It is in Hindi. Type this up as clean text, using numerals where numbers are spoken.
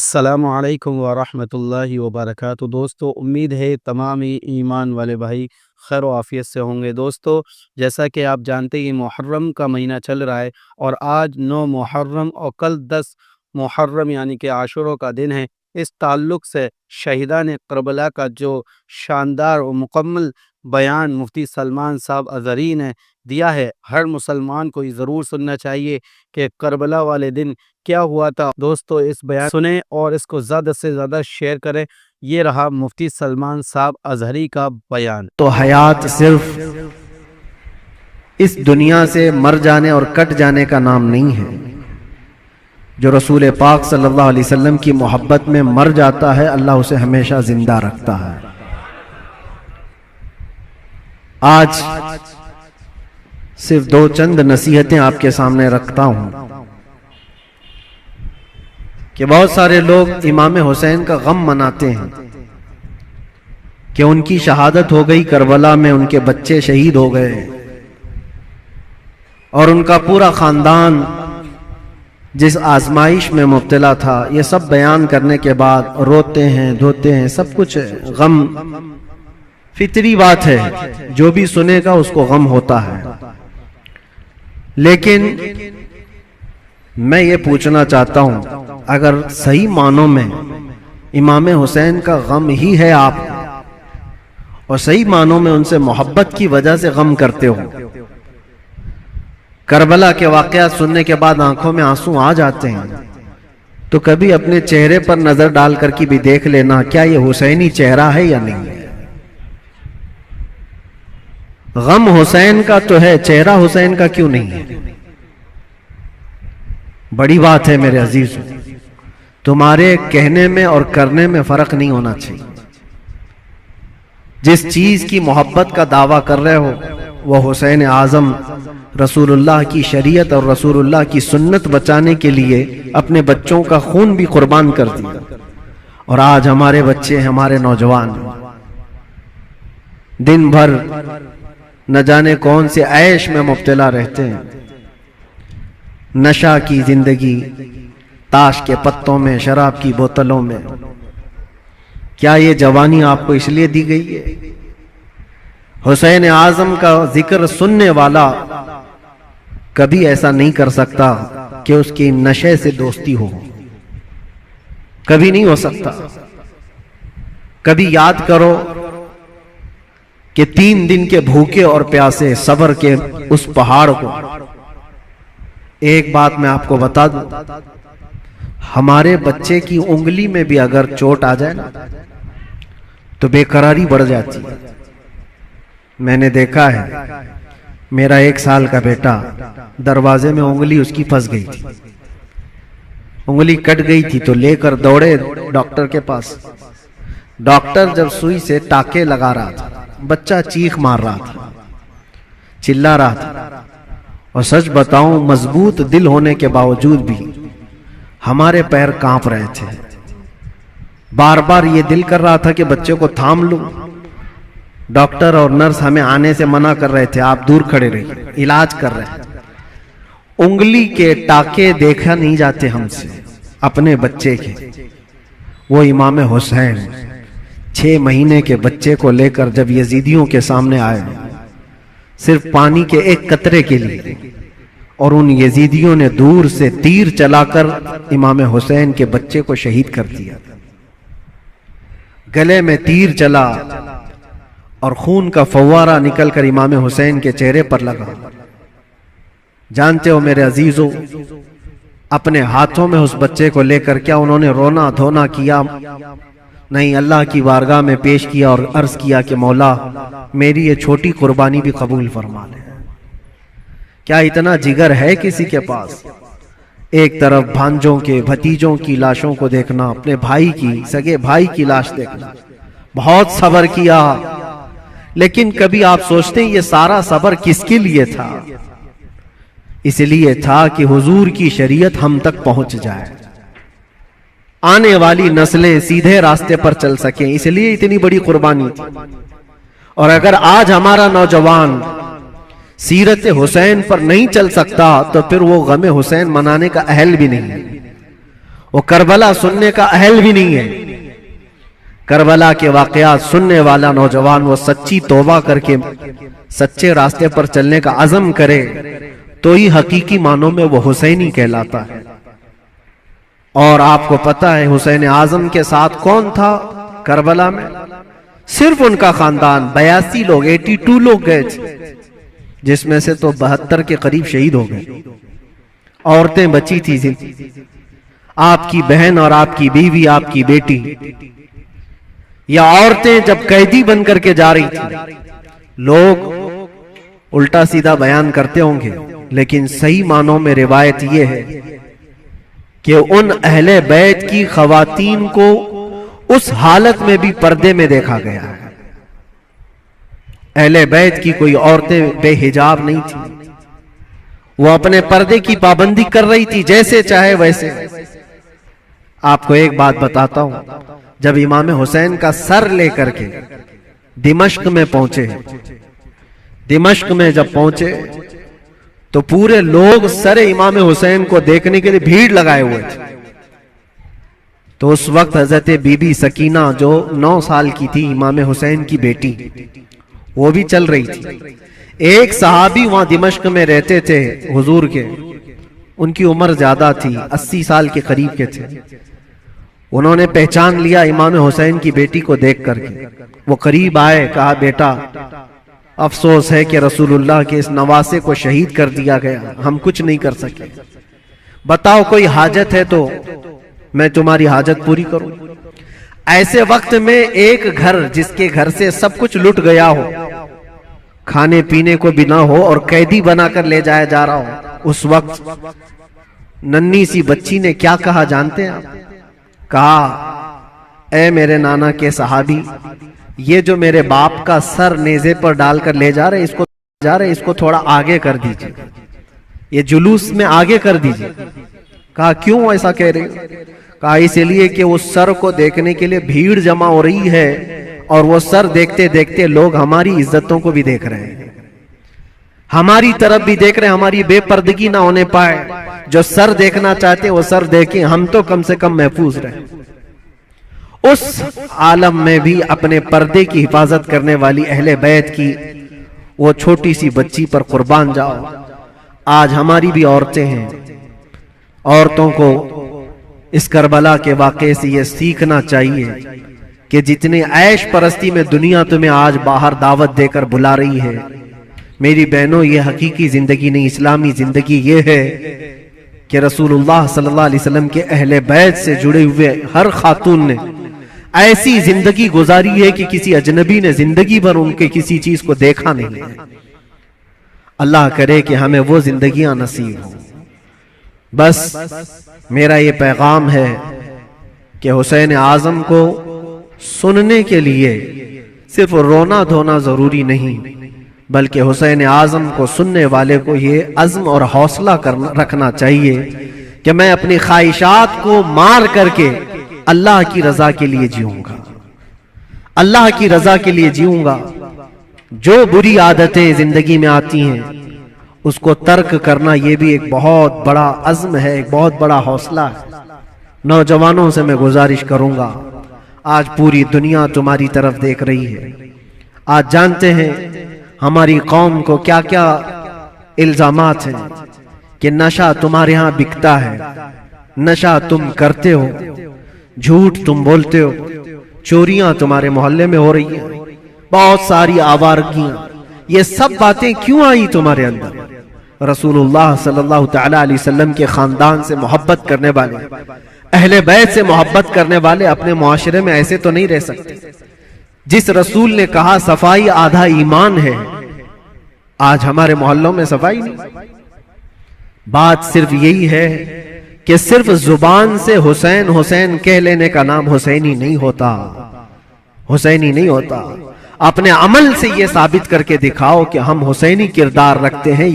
अस्सलामु अलैकुम वरहमतुल्लाहि वबरकातुहू। दोस्तों, उम्मीद है तमाम ही ईमान वाले भाई खैर व आफ़ियत से होंगे। दोस्तों, जैसा कि आप जानते हैं मुहर्रम का महीना चल रहा है और आज 9 मुहर्रम और कल 10 मुहर्रम यानी कि आशूरा का दिन है। इस ताल्लुक़ से शहीदान करबला का जो शानदार और मुकम्मल बयान मुफ्ती सलमान साहब अज़हरी ने दिया है, हर मुसलमान को ये ज़रूर सुनना चाहिए कि करबला वाले दिन क्या हुआ था। दोस्तों, इस बयान सुने और इसको ज़्यादा से ज़्यादा शेयर करें। ये रहा मुफ्ती सलमान साहब अज़हरी का बयान। तो हयात सिर्फ इस दुनिया से मर जाने और कट जाने का नाम नहीं है। जो रसूल पाक सल्लल्लाहु अलैहि वसल्लम की मोहब्बत में मर जाता है, अल्लाह उसे हमेशा जिंदा रखता है। आज सिर्फ दो चंद नसीहतें आपके सामने रखता हूं कि बहुत सारे लोग इमाम हुसैन का गम मनाते हैं कि उनकी शहादत हो गई, करबला में उनके बच्चे शहीद हो गए और उनका पूरा खानदान जिस आजमाइश में मुब्तला था। ये सब बयान करने के बाद रोते हैं, धोते हैं, सब कुछ है। गम फितरी बात है, जो भी सुनेगा उसको गम होता है। लेकिन मैं ये पूछना चाहता हूं, अगर सही मानों में इमाम हुसैन का गम ही है आप, और सही मानों में उनसे मोहब्बत की वजह से गम करते हो, करबला के वाकयात सुनने के बाद आंखों में आंसू आ जाते हैं, तो कभी अपने चेहरे पर नजर डाल करके भी देख लेना, क्या ये हुसैनी चेहरा है या नहीं। गम हुसैन का तो है, चेहरा हुसैन का क्यों नहीं है। बड़ी बात है मेरे अजीज, तुम्हारे कहने में और करने में फर्क नहीं होना चाहिए। जिस चीज की मोहब्बत का दावा कर रहे हो, वह हुसैन आजम रसूलुल्लाह की शरीयत और रसूलुल्लाह की सुन्नत बचाने के लिए अपने बच्चों का खून भी कुर्बान कर दिया। और आज हमारे बच्चे, हमारे नौजवान दिन भर न जाने कौन से ऐश में मुब्तला रहते हैं। नशा की जिंदगी, ताश के पत्तों में, शराब की बोतलों में। क्या ये जवानी आपको इसलिए दी गई है? हुसैन आजम का जिक्र सुनने वाला कभी ऐसा नहीं कर सकता कि उसकी नशे से दोस्ती हो, कभी नहीं हो सकता। कभी याद करो कि 3 दिन के भूखे और प्यासे सब्र के उस पहाड़ को। एक बात मैं आपको बता दूं, हमारे बच्चे की उंगली में भी अगर चोट आ जाए ना, तो बेकरारी बढ़ जाती है। मैंने देखा है, मेरा 1 साल का बेटा, दरवाजे में उंगली उसकी फंस गई थी, उंगली कट गई थी, तो लेकर दौड़े डॉक्टर के पास। डॉक्टर जब सुई से टाके लगा रहा था, बच्चा चीख मार रहा था, चिल्ला रहा था। और सच बताऊं, मजबूत दिल होने के बावजूद भी हमारे पैर कांप रहे थे। बार बार ये दिल कर रहा था कि बच्चे को थाम लूं। डॉक्टर और नर्स हमें आने से मना कर रहे थे, आप दूर खड़े रहिए, इलाज कर रहे हैं। उंगली के टाके देखा नहीं जाते हमसे अपने बच्चे के। वो इमाम हुसैन 6 महीने के बच्चे को लेकर जब यजीदियों के सामने आए, सिर्फ पानी के एक कतरे के लिए, और उन यजीदियों ने दूर से तीर चलाकर इमाम हुसैन के बच्चे को शहीद कर दिया। गले में तीर चला और खून का फव्वारा निकलकर इमाम हुसैन के चेहरे पर लगा। जानते हो मेरे अजीजों, अपने हाथों में उस बच्चे को लेकर क्या उन्होंने रोना धोना किया? नहीं, अल्लाह की बारगाह में पेश किया और अर्ज किया कि मौला, मेरी ये छोटी कुर्बानी भी कबूल फरमा ले। क्या इतना जिगर है किसी के पास? एक तरफ भांजों के, भतीजों की लाशों को देखना, अपने भाई की, सगे भाई की लाश देखना, बहुत सब्र किया। लेकिन कभी आप सोचते हैं ये सारा सब्र किसके लिए था? इसलिए था कि हुजूर की शरीयत हम तक पहुंच जाए, आने वाली नस्लें सीधे रास्ते पर चल सके, इसलिए इतनी बड़ी कुर्बानी थी। और अगर आज हमारा नौजवान सीरत हुसैन पर नहीं चल सकता, तो फिर वो गमे हुसैन मनाने का अहल भी नहीं है। वो करबला सुनने का अहल भी नहीं है। करबला के वाकयात सुनने वाला नौजवान वो सच्ची तौबा करके सच्चे रास्ते पर चलने का अज़म करे तो ही हकीकी मानों में वो हुसैनी कहलाता है। और आपको पता है हुसैन आजम के साथ कौन था करबला में? सिर्फ उनका खानदान 82 लोग 82 लोग गए थे, जिसमें से तो 72 के करीब शहीद हो गए। औरतें बची थी, आपकी बहन और आपकी बीवी, आपकी बेटी। या औरतें जब कैदी बन करके जा रही थी, लोग उल्टा सीधा बयान करते होंगे, लेकिन सही मानों में रिवायत यह है कि उन अहले बैत की खवातीन को उस हालत में भी पर्दे में देखा गया है। अहले बैत की कोई औरतें बेहिजाब नहीं थी, वो अपने पर्दे की पाबंदी कर रही थी, जैसे चाहे वैसे। आपको एक बात बताता हूं, जब इमाम हुसैन का सर लेकर के दिमश्क में पहुंचे, दिमश्क में जब पहुंचे तो पूरे लोग सर इमाम हुसैन को देखने के लिए भीड़ लगाए हुए थे। तो उस वक्त हजरत बीबी सकीना जो 9 साल की थी, इमाम हुसैन की बेटी, वो भी चल रही थी। एक सहाबी वहां दिमश्क में रहते थे हुजूर के, उनकी उम्र ज्यादा थी, 80 साल के करीब के थे। उन्होंने पहचान लिया इमाम हुसैन की बेटी को देख करके। वो करीब आए, कहा बेटा अफसोस है कि रसूलुल्लाह के इस नवासे को शहीद कर दिया गया, हम कुछ नहीं कर सके। बताओ कोई हाजत है तो मैं तुम्हारी हाजत पूरी करूं। ऐसे वक्त में एक घर, जिसके घर से सब कुछ लुट गया हो, खाने पीने को भी ना हो और कैदी बनाकर ले जाया जा रहा हो, उस वक्त नन्ही सी बच्ची ने क्या कहा जानते हैं आप? कहा, ऐ मेरे नाना के सहाबी, ये जो मेरे बाप का सर नेज़े पर डालकर ले जा रहे इसको थोड़ा आगे कर दीजिए, ये जुलूस में आगे कर दीजिए। कहा क्यों ऐसा कह रहे हो? कहा इसलिए कि उस सर को देखने के लिए भीड़ जमा हो रही है और वो सर देखते देखते लोग हमारी इज्जतों को भी देख रहे हैं, हमारी तरफ भी देख रहे हैं, हमारी बेपर्दगी ना होने पाए। जो सर देखना चाहते वो सर देखें, हम तो कम से कम महफूज रहे। उस आलम में भी अपने पर्दे की हिफाजत करने वाली अहले बैत की वो छोटी सी बच्ची पर कुर्बान जाओ। आज हमारी भी औरतें हैं, औरतों को इस करबला के वाक़े से ये सीखना चाहिए कि जितने ऐश परस्ती में दुनिया तुम्हें आज बाहर दावत देकर बुला रही है, मेरी बहनों, ये हकीकी जिंदगी नहीं, इस्लामी जिंदगी ये है कि रसूलुल्लाह सल्लल्लाहु अलैहि वसल्लम के अहले बैत से जुड़े हुए हर खातून ने ऐसी जिंदगी गुजारी है कि किसी अजनबी ने जिंदगी भर उनके किसी चीज को देखा नहीं है। अल्लाह करे कि हमें वो जिंदगियां नसीब हो। बस मेरा ये पैगाम है कि हुसैन आजम को सुनने के लिए सिर्फ रोना धोना जरूरी नहीं, बल्कि हुसैन आजम को सुनने वाले को ये अज़्म और हौसला रखना चाहिए कि मैं अपनी ख्वाहिशात को मार करके अल्लाह की रजा के लिए जीऊंगा, अल्लाह की रजा के लिए जीऊंगा। जो बुरी आदतें जिंदगी में आती हैं उसको तर्क करना ये भी एक बहुत बड़ा अज़्म है, एक बहुत बड़ा हौसला है। नौजवानों से मैं गुजारिश करूंगा, आज पूरी दुनिया तुम्हारी तरफ देख रही है। आज जानते हैं हमारी कौम को क्या क्या इल्जामात हैं कि नशा तुम्हारे यहां बिकता है, नशा तुम करते हो, झूठ तुम बोलते हो, चोरियां तुम्हारे मोहल्ले में हो रही हैं, बहुत सारी आवारगियां। ये सब बातें क्यों आई तुम्हारे अंदर? रसूलुल्लाह सल्लल्लाहु तआला अलैहि वसल्लम के खानदान से मोहब्बत करने वाले, अहले बैत से मोहब्बत करने वाले अपने मुआशरे में ऐसे तो नहीं रह सकते। जिस रसूल ने कहा सफाई आधा ईमान है, आज हमारे मोहल्लों में सफाई नहीं। बात सिर्फ यही है कि सिर्फ जुबान से हुसैन हुसैन कह लेने का नाम हुसैनी नहीं होता, हुसैनी नहीं होता। अपने अमल से ये साबित करके दिखाओ कि हम हुसैनी किरदार रखते हैं।